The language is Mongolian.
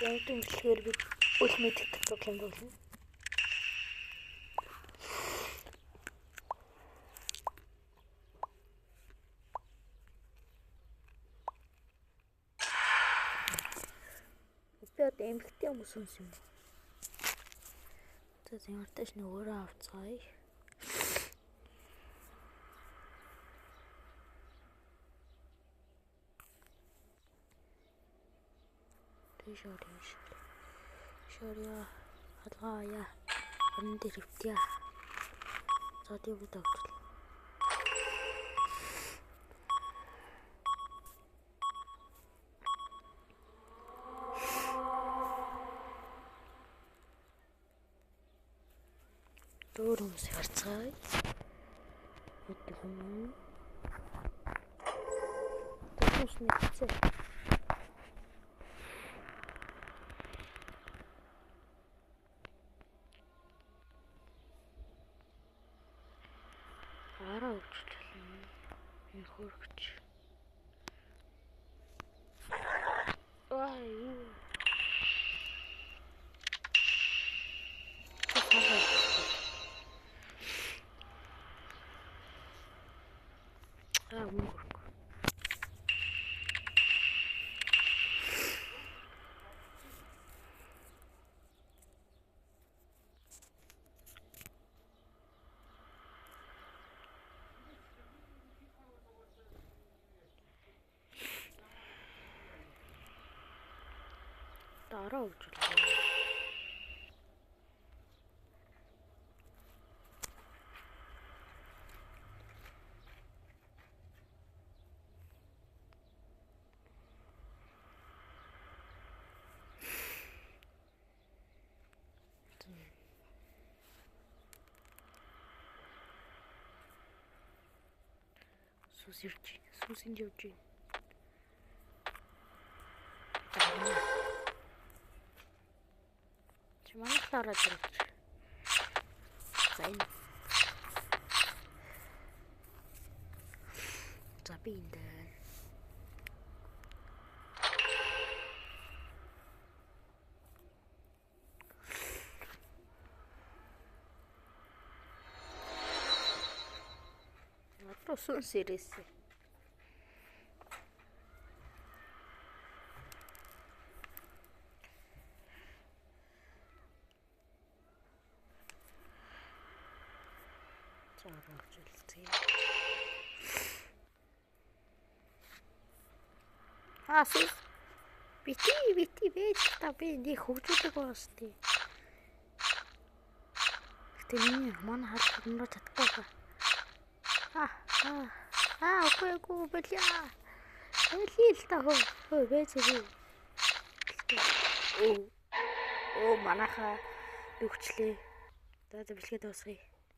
Эмтэн бэлгээр бид үл мэддэг тоглоом болно. Тэгээд эмхтэй хүмүүс юм. Тэгээд ямарташ нөгөө авцгаая. Шоря алгаая. Анд дэвтя. Зодий будагт. Дөрөв сарцгаая. Хэдхэн. Тэс мэдцээ. Араа өвчлөлөө. Энэ хөргөч. Ай. Мөнгө. Дараа өвчлөө. Сусин живжи. Чимаалаараа дөрөж. Зайн. Забинда. Son serisi. Çağırıldı. Sus. Bitti. Tabii ne hujud гоости. Тэний манай халднаа татгаа. Окей, бля. Элил та хөө бэцээ. Оо манаха өгчлээ. За бэлгээд дуусгая.